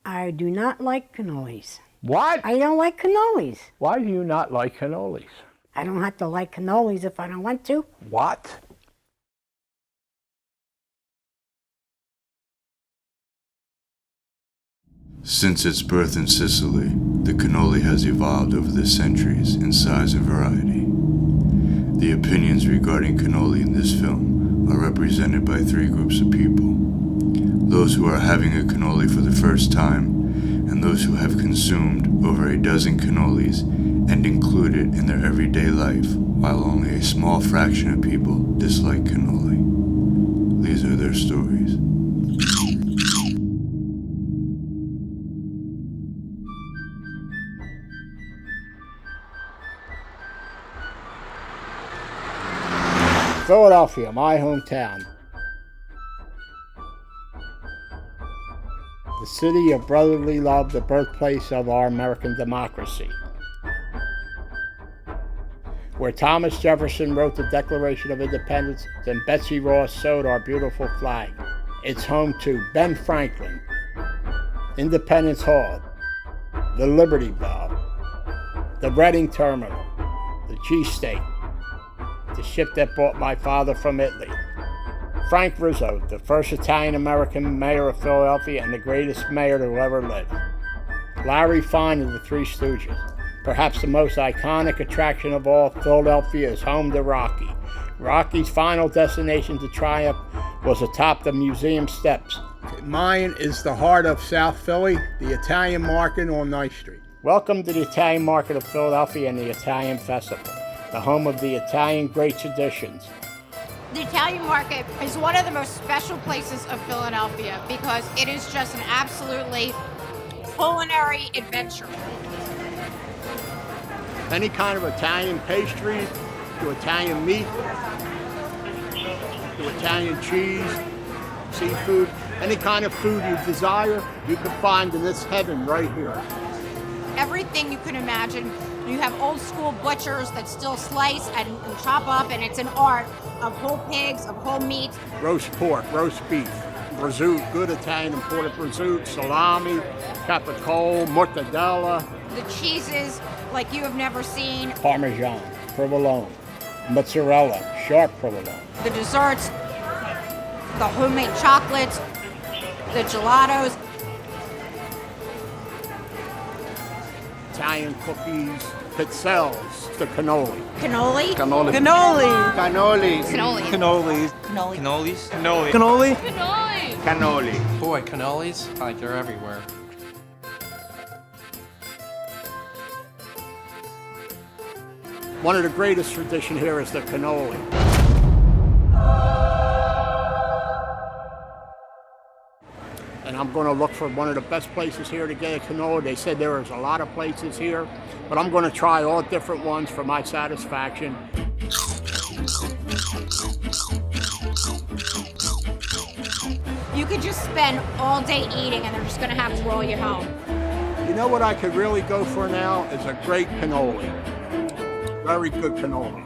I do not like cannolis. What? I don't like cannolis. Why do you not like cannolis? I don't have to like cannolis if I don't want to. What? Since its birth in Sicily, the cannoli has evolved over the centuries in size and variety. The opinions regarding cannoli in this film are represented by three groups of people. Those who are having a cannoli for the first time, and those who have consumed over a dozen cannolis and include it in their everyday life, while only a small fraction of people dislike cannoli. These are their stories. Philadelphia, my hometown. The city of brotherly love, the birthplace of our American democracy. Where Thomas Jefferson wrote the Declaration of Independence and Betsy Ross sewed our beautiful flag. It's home to Ben Franklin, Independence Hall, the Liberty Bell, the Reading Terminal, the cheesesteak, the ship that brought my father from Italy. Frank Rizzo, the first Italian-American mayor of Philadelphia and the greatest mayor to ever live. Larry Fine of the Three Stooges. Perhaps the most iconic attraction of all, Philadelphia is home to Rocky. Rocky's final destination to triumph was atop the museum steps. Mine is the heart of South Philly, the Italian market on Ninth Street. Welcome to the Italian market of Philadelphia and the Italian Festival, the home of the Italian great traditions. The Italian market is one of the most special places of Philadelphia because it is just an absolutely culinary adventure. Any kind of Italian pastries, to Italian meat, to Italian cheese, seafood, any kind of food you desire, you can find in this heaven right here. Everything you can imagine. You have old school butchers that still slice and chop up, and it's an art of whole pigs, of whole meat. Roast pork, roast beef, prosciutto, good Italian imported prosciutto, salami, capicola, mortadella. The cheeses like you have never seen. Parmesan, provolone, mozzarella, sharp provolone. The desserts, the homemade chocolates, the gelatos. Italian cookies, pizzelles, the cannoli. Cannoli? Cannoli. Cannoli. Cannolis. Cannoli. Cannolis. Cannoli. Cannolis. Cannoli. Cannoli. Cannoli. Boy, cannolis, like they're everywhere. One of the greatest traditions here is the cannoli. And I'm going to look for one of the best places here to get a cannoli. They said there was a lot of places here, but I'm going to try all different ones for my satisfaction. You could just spend all day eating and they're just going to have to roll you home. You know what I could really go for now is a great cannoli. Very good cannoli.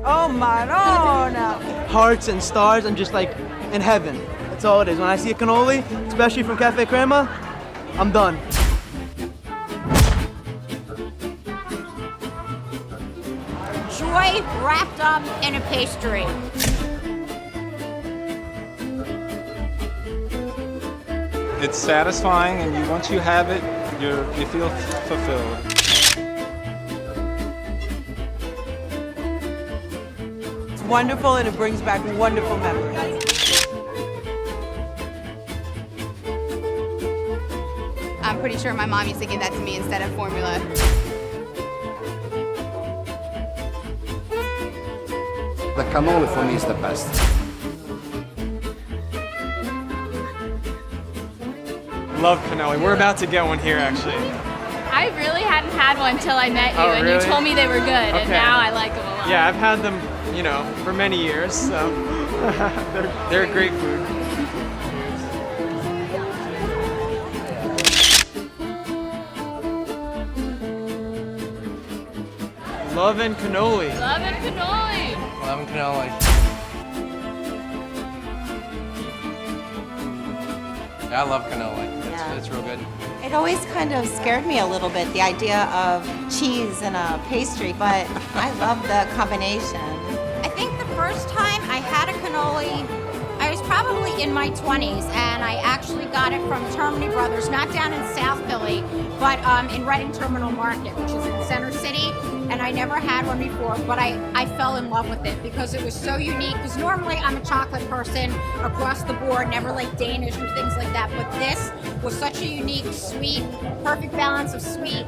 Oh, Madonna! Hearts and stars, I'm just like in heaven. That's all it is. When I see a cannoli, especially from Cafe Crema, I'm done. Joy wrapped up in a pastry. It's satisfying, and once you have it, you feel fulfilled. It's wonderful and it brings back wonderful memories. I'm pretty sure my mom used to give that to me instead of formula. The cannoli for me is the best. Love cannoli. We're about to get one here, actually. I really hadn't had one till I met you, Oh, and really? you told me they were good, and Okay. now I like them a lot. Yeah, I've had them, for many years, so they're great food. Love and cannoli. Love and cannoli. Love and cannoli. Yeah, I love cannoli. It's real good. It always kind of scared me a little bit, the idea of cheese and a pastry, but I love the combination. I think the first time I had a cannoli, I was probably in my 20s, and I actually got it from Termini Brothers, not down in South Philly, but in Reading Terminal Market, which is in Center City. And I never had one before, but I fell in love with it because it was so unique. Because normally I'm a chocolate person across the board, never like Danish or things like that. But this was such a unique, sweet, perfect balance of sweet.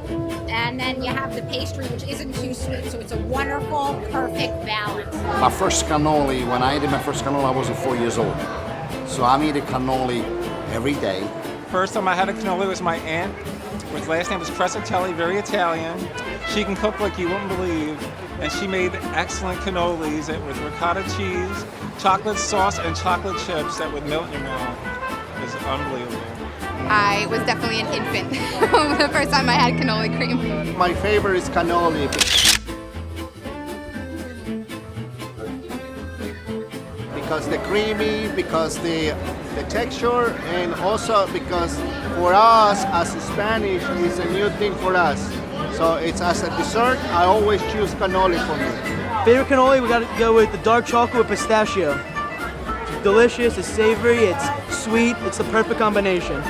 And then you have the pastry, which isn't too sweet. So it's a wonderful, perfect balance. My first cannoli, when I ate my first cannoli, I was 4 years old. So I'm eating cannoli every day. First time I had a cannoli was my aunt. Her last name was Crescitelli, very Italian. She can cook like you wouldn't believe. And she made excellent cannolis with ricotta cheese, chocolate sauce, and chocolate chips that would melt in your mouth. It was unbelievable. I was definitely an infant the first time I had cannoli cream. My favorite is cannoli. Because the creamy, because the texture, and also because for us as Spanish, it's a new thing for us. So it's as a dessert, I always choose cannoli for me. Favorite cannoli, we gotta go with the dark chocolate with pistachio. It's delicious, it's savory, it's sweet, it's the perfect combination.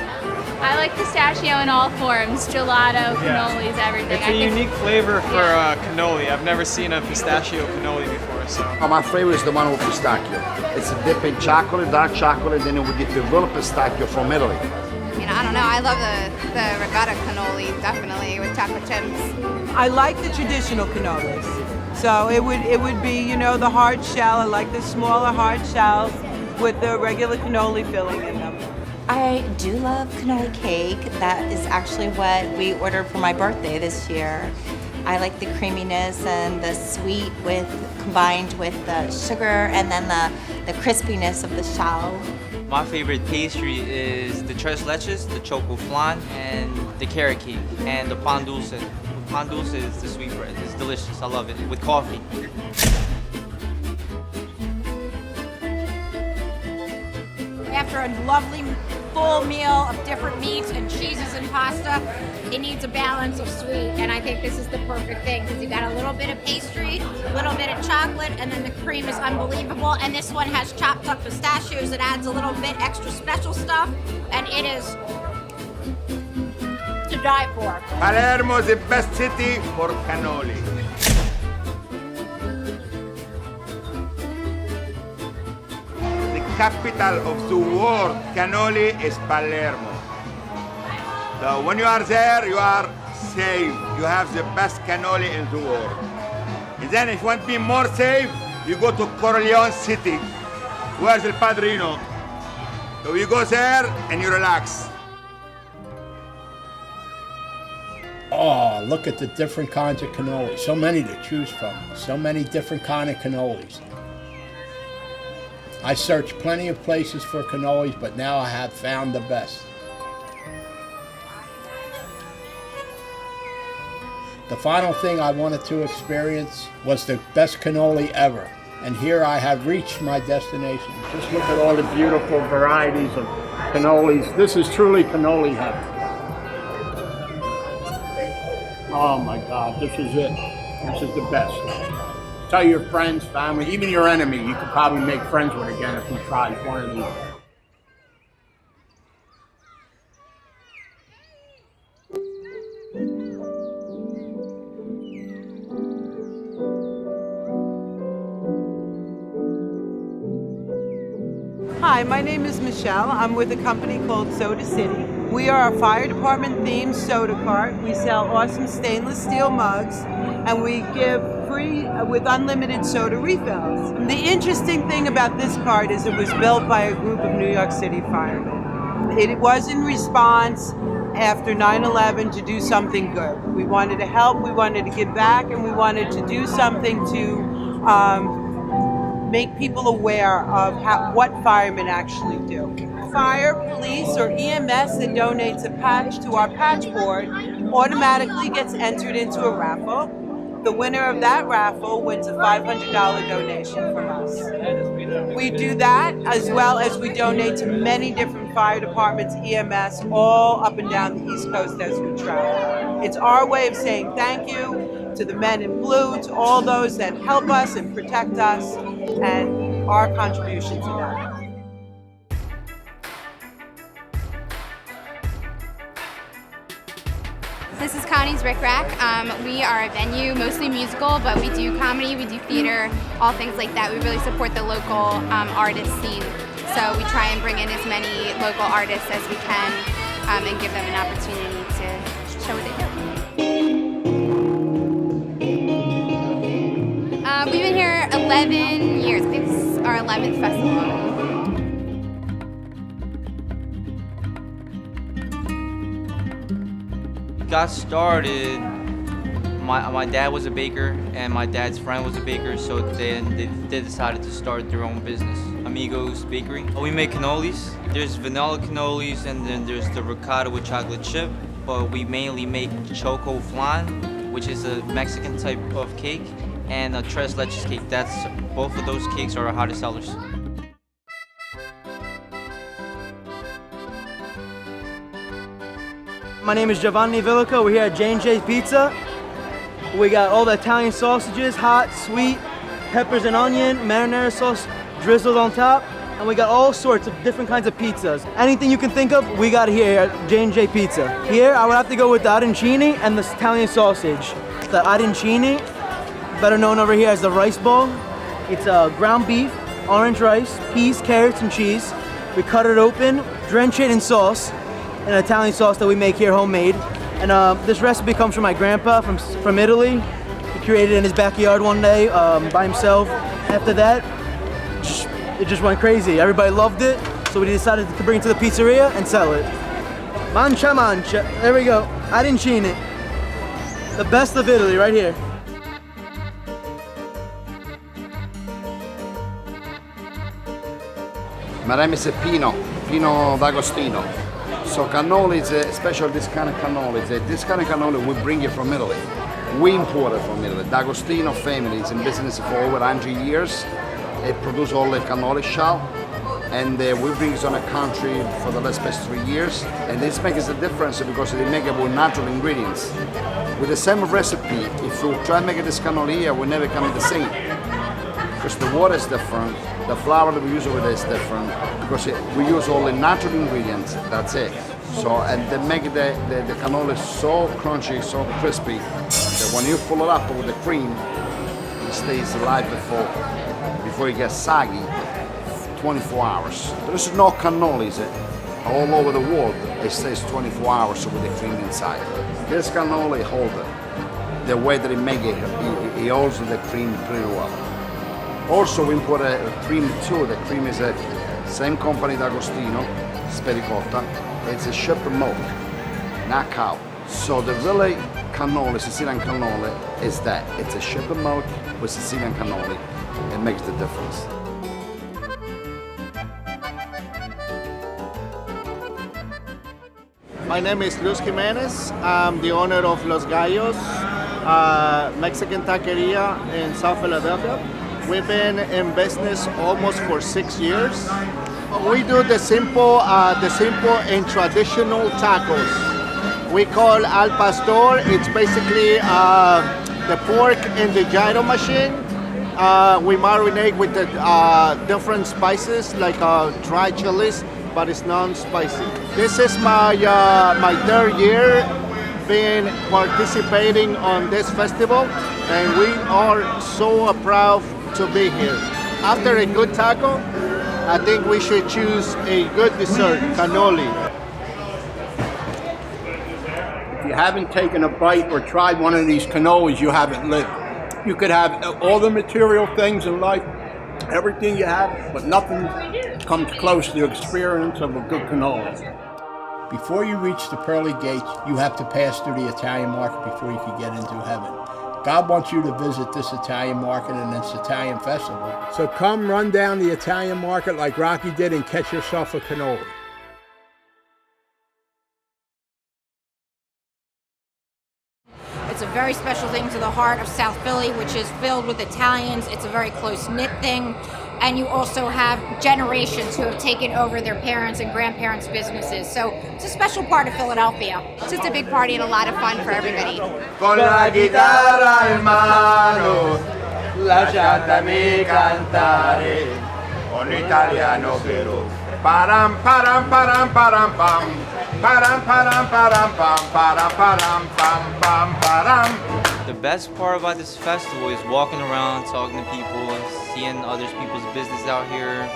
I like pistachio in all forms, gelato, cannolis, everything. It's a unique flavor for a cannoli. I've never seen a pistachio cannoli before, so. My favorite is the one with pistachio. It's a dip in chocolate, dark chocolate, then we get the real pistachio from Italy. I mean, I don't know. I love the ricotta cannoli, definitely, with chocolate chips. I like the traditional cannolis. So it would be, you know, the hard shell. I like the smaller hard shells with the regular cannoli filling in them. I do love cannoli cake. That is actually what we ordered for my birthday this year. I like the creaminess and the sweet combined with the sugar and then the crispiness of the shell. My favorite pastry is the tres leches, the choco flan, and the carrot cake, and the pan dulce. The pan dulce is the sweet bread. It's delicious. I love it with coffee. After a lovely full meal of different meats and cheeses and pasta, it needs a balance of sweet, and I think this is the perfect thing because you got a little bit of pastry, a little bit of chocolate, and then the cream is unbelievable. And this one has chopped up pistachios. It adds a little bit extra special stuff, and it is to die for. Palermo is the best city for cannoli. Capital of the world cannoli is Palermo. So when you are there, you are safe. You have the best cannoli in the world. And then if you want to be more safe, you go to Corleone City. Where's El Padrino? So you go there and you relax. Oh, look at the different kinds of cannolis. So many to choose from. So many different kind of cannolis. I searched plenty of places for cannolis, but now I have found the best. The final thing I wanted to experience was the best cannoli ever. And here I have reached my destination. Just look at all the beautiful varieties of cannolis. This is truly cannoli heaven. Oh my God, this is it. This is the best. Tell your friends, family, even your enemy, you could probably make friends with again if you tried one of these. Hi, my name is Michelle. I'm with a company called Soda City. We are a fire department themed soda cart. We sell awesome stainless steel mugs, and we give free with unlimited soda refills. The interesting thing about this cart is it was built by a group of New York City firemen. It was in response after 9/11 to do something good. We wanted to help, we wanted to give back, and we wanted to do something to make people aware of what firemen actually do. Fire, police, or EMS that donates a patch to our patch board automatically gets entered into a raffle. the winner of that raffle wins a $500 donation from us. We do that as well as we donate to many different fire departments, EMS, all up and down the East Coast as we travel. It's our way of saying thank you to the men in blue, to all those that help us and protect us, and our contribution to that. This is Connie's Rick Rack. We are a venue, mostly musical, but we do comedy, we do theater, all things like that. We really support the local artist scene. So we try and bring in as many local artists as we can and give them an opportunity to show what they do. We've been here 11 years. I think this is our 11th festival. Got started, my dad was a baker and my dad's friend was a baker, so then they decided to start their own business, Amigos Bakery. We make cannolis. There's vanilla cannolis and then there's the ricotta with chocolate chip, but we mainly make choco flan, which is a Mexican type of cake, and a tres leches cake. Both of those cakes are our hottest sellers. My name is Giovanni Villico. We're here at J&J's Pizza. We got all the Italian sausages, hot, sweet, peppers and onion, marinara sauce drizzled on top, and we got all sorts of different kinds of pizzas. Anything you can think of, we got here at J&J Pizza. Here, I would have to go with the arancini and the Italian sausage. The arancini, better known over here as the rice ball. It's ground beef, orange rice, peas, carrots, and cheese. We cut it open, drench it in sauce, an Italian sauce that we make here homemade. And this recipe comes from my grandpa from Italy. He created it in his backyard one day by himself. After that, it just went crazy. Everybody loved it, so we decided to bring it to the pizzeria and sell it. Mancha mancha, there we go, arancini. The best of Italy right here. My name is Pino D'Agostino. So cannolis, especially this kind of cannolis, this kind of cannoli we bring it from Italy. We import it from Italy. D'Agostino family is in business for over 100 years. It produces all the cannoli shell, and we bring it on a country for the last 3 years. And this makes a difference because they make it with natural ingredients. With the same recipe, if you try to make this cannoli here, will never come the same. Because the water is different, the flour that we use over there is different, because we use all the natural ingredients, that's it. So, and they make the cannoli so crunchy, so crispy, that when you fill it up with the cream, it stays alive before it gets soggy, 24 hours. There is no cannolis all over the world, it stays 24 hours with the cream inside. This cannoli holds it. The way that it make it, it holds the cream pretty well. Also, we import a cream too. The cream is a same company, D'Agostino, Spericotta. It's a sheep milk, not cow. So the really cannoli, Sicilian cannoli, is that it's a sheep milk with Sicilian cannoli. It makes the difference. My name is Luis Jimenez. I'm the owner of Los Gallos, Mexican taqueria in South Philadelphia. We've been in business almost for 6 years. We do the simple and traditional tacos. We call al pastor. It's basically the pork in the gyro machine. We marinate with the different spices like dry chilies, but it's non-spicy. This is my 3rd year being participating on this festival, and we are so proud to be here. After a good taco, I think we should choose a good dessert, cannoli. If you haven't taken a bite or tried one of these cannolis, you haven't lived. You could have all the material things in life, everything you have, but nothing comes close to the experience of a good cannoli. Before you reach the pearly gates, you have to pass through the Italian market before you can get into heaven. God wants you to visit this Italian market and this Italian festival. So come run down the Italian market like Rocky did and catch yourself a cannoli. It's It's a very special thing to the heart of South Philly, which is filled with Italians. It's a very close-knit thing. And you also have generations who have taken over their parents' and grandparents' businesses. So it's a special part of Philadelphia. It's just a big party and a lot of fun for everybody. Con la chitarra in mano, lasciatemi cantare. Con italiano vero. Param param param param pam. Param param param pam. Param param pam pam param. The best part about this festival is walking around, talking to people, seeing other people's business out here,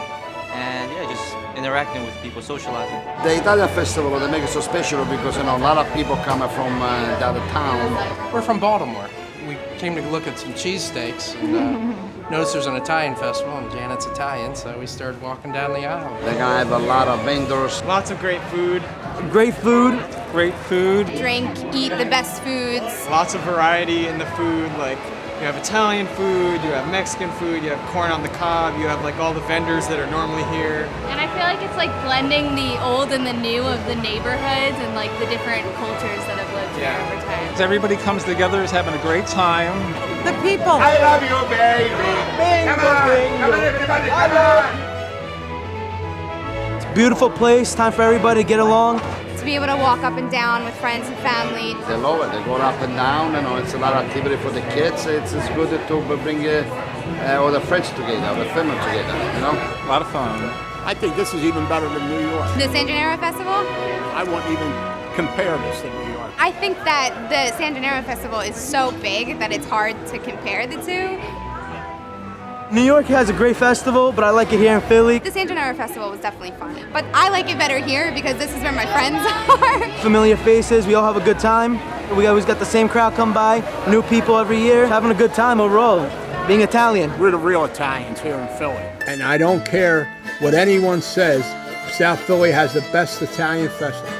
and yeah, just interacting with people, socializing. The Italian festival, they make it so special because, a lot of people come from the other town. We're from Baltimore. We came to look at some cheesesteaks and noticed there's an Italian festival, and Janet's Italian, so we started walking down the aisle. They're gonna have a lot of vendors. Lots of great food. Great food. Great food. Drink, eat the best foods. Lots of variety in the food, like you have Italian food, you have Mexican food, you have corn on the cob, you have like all the vendors that are normally here. And I feel like it's like blending the old and the new of the neighborhoods and like the different cultures that have lived here over time. Everybody comes together, is having a great time. The people. I love you, baby. Come on, everybody, come on. It's a beautiful place. Time for everybody to get along. To be able to walk up and down with friends and family. They love it. They go up and down. It's a lot of activity for the kids. It's good to bring all the friends together, all the family together. A lot of fun. I think this is even better than New York. The San Genaro Festival? I won't even compare this to New York. I think that the San Genaro Festival is so big that it's hard to compare the two. New York has a great festival, but I like it here in Philly. The San Genaro Festival was definitely fun, but I like it better here because this is where my friends are. Familiar faces, we all have a good time. We always got the same crowd come by, new people every year, having a good time overall, being Italian. We're the real Italians here in Philly. And I don't care what anyone says, South Philly has the best Italian festival.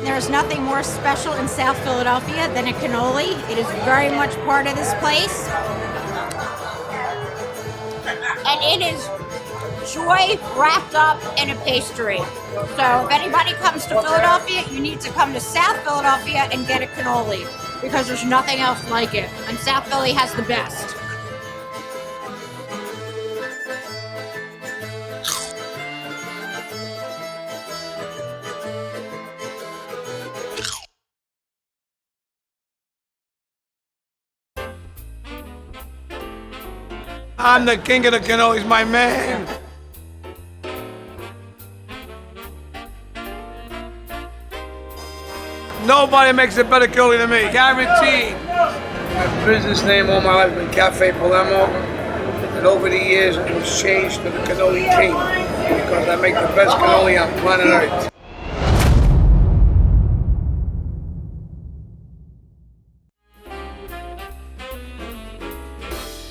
There's nothing more special in South Philadelphia than a cannoli. It is very much part of this place. And it is joy wrapped up in a pastry. So if anybody comes to Philadelphia, you need to come to South Philadelphia and get a cannoli because there's nothing else like it. And South Philly has the best. I'm the king of the cannolis, my man. Nobody makes a better cannoli than me, guaranteed. My business name all my life has been Cafe Palermo, and over the years it was changed to the Cannoli King because I make the best cannoli on planet Earth.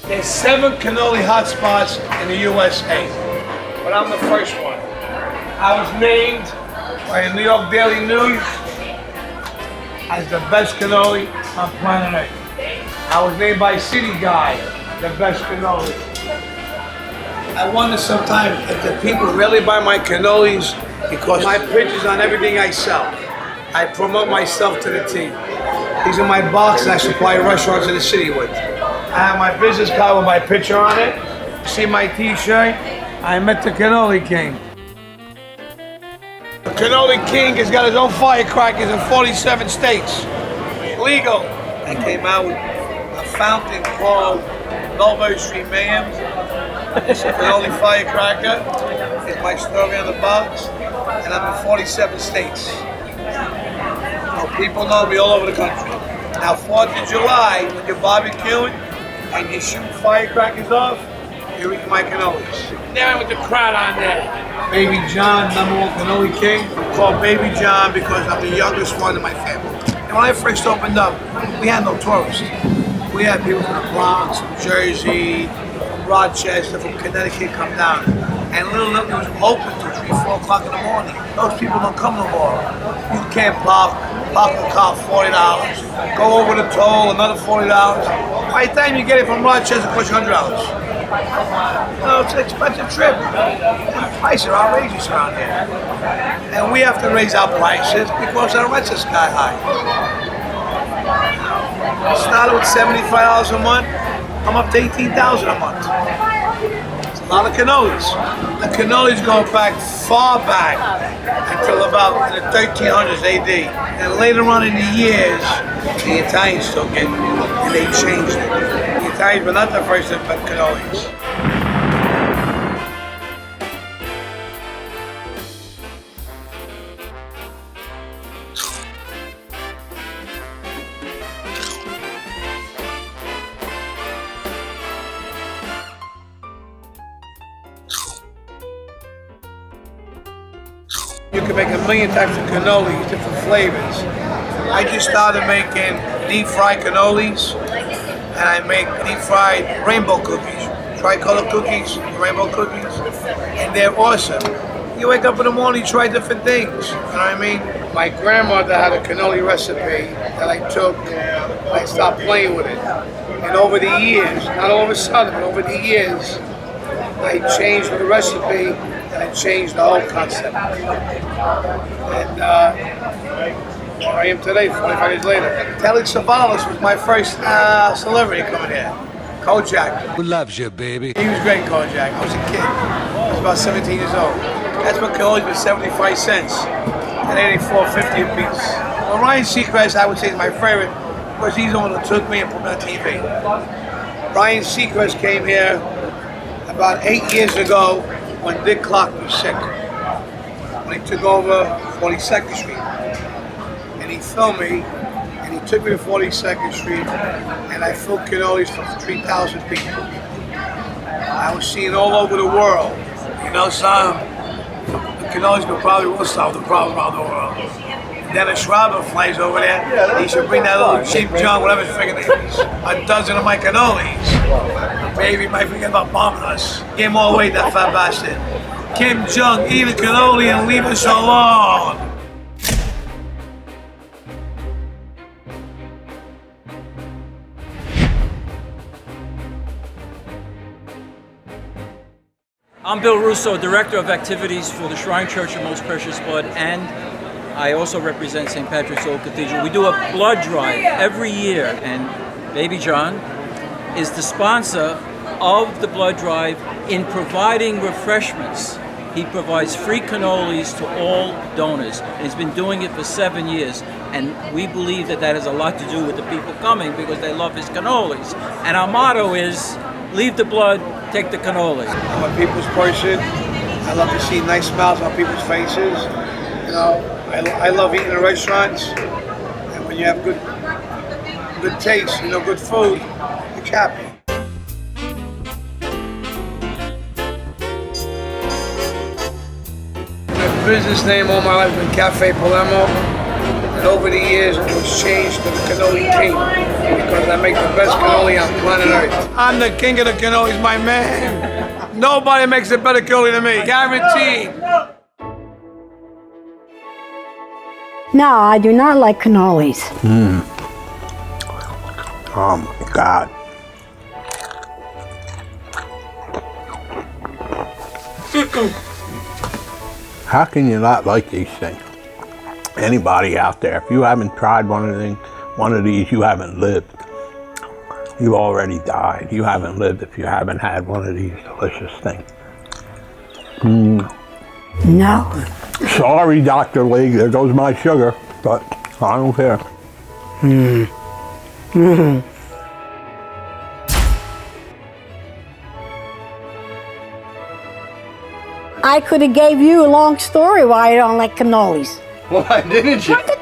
There's 7 cannoli hotspots in the USA, but I'm the first one. I was named by the New York Daily News as the best cannoli on planet Earth. I was named by City Guy the best cannoli. I wonder sometimes if the people really buy my cannolis because my picture's on everything I sell. I promote myself to the team. These are my boxes I supply restaurants in the city with. I have my business card with my picture on it. See my t-shirt? I met the Cannoli King. The Cannoli King has got his own firecrackers in 47 states. Legal. I came out with a fountain called Mulberry Street Mayhem. It's a Cannoli firecracker. It's my story on the box. And I'm in 47 states. So people know me all over the country. Now 4th of July, when you're barbecuing, and you shoot firecrackers off, you eat my cannolis. There with the crowd on there. Baby John, #1 Cannoli King. I'm called Baby John because I'm the youngest one in my family. And when I first opened up, we had no tourists. We had people from the Bronx, from Jersey, from Rochester, from Connecticut come down. And Little Italy was open till 3, 4 o'clock in the morning. Those people don't come no more. You can't park a car $40. Go over the toll, another $40. By the time you get it from Rochester, it costs you $100. No, it's an expensive trip. The prices are outrageous around here. And we have to raise our prices because our rents are sky high. Started with $75 a month. I'm up to $18,000 a month. It's a lot of cannolis. The cannolis go back far back until about the 1300s AD. And later on in the years, the Italians took it and they changed it. The Italians were not the first to invent cannolis. You can make a million types of cannolis, different flavors. I just started making deep fried cannolis, and I make deep fried rainbow cookies, tricolor cookies, rainbow cookies, and they're awesome. You wake up in the morning, you try different things, you know what I mean? My grandmother had a cannoli recipe that I took, and I stopped playing with it. And over the years, not all of a sudden, but over the years, I changed the recipe, and I changed the whole concept. And here I am today, 45 years later. Telly Savalas was my first celebrity coming here. Kojak. Who loves you, baby? He was great, Kojak. I was a kid. I was about 17 years old. That's what cannolis was 75 cents. And they $4.50 a piece. Well, Ryan Seacrest, I would say, is my favorite because he's the one who took me and put me on TV. Ryan Seacrest came here about 8 years ago when Dick Clark was sick. When he took over 42nd Street. And he filmed me, and he took me to 42nd Street, and I filmed cannolis for 3,000 people. I was seen all over the world. You know, son, the cannolis will solve the problem around the world. Dennis Schreiber flies over there. He should bring that little Cheap John, whatever his freaking name is, a dozen of my cannolis. Maybe he might forget about bombing us. Gain more weight, that fat bastard. Kim Jong, eat a cannoli and leave us alone. I'm Bill Russo, Director of Activities for the Shrine Church of Most Precious Blood, and I also represent St. Patrick's Old Cathedral. We do a blood drive every year, and Baby John is the sponsor of the blood drive in providing refreshments. He provides free cannolis to all donors, and he's been doing it for 7 years. And we believe that that has a lot to do with the people coming because they love his cannolis. And our motto is, leave the blood, take the cannoli. I'm a people's person. I love to see nice smiles on people's faces. You know, I love eating in restaurants. And when you have good taste, you know, good food, you're happy. My business name all my life has been Cafe Palermo. And over the years, it was changed to the Cannoli King because I make the best cannoli on planet Earth. I'm the king of the cannolis, my man. Nobody makes a better cannoli than me, guaranteed. No, I do not like cannolis. Oh my God. How can you not like these things? Anybody out there, if you haven't tried one of these, you haven't lived. You already died. You haven't lived if you haven't had one of these delicious things. No. Sorry, Dr. Lee, there goes my sugar, but I don't care. I could have gave you a long story why I don't like cannolis. Why didn't you? Look at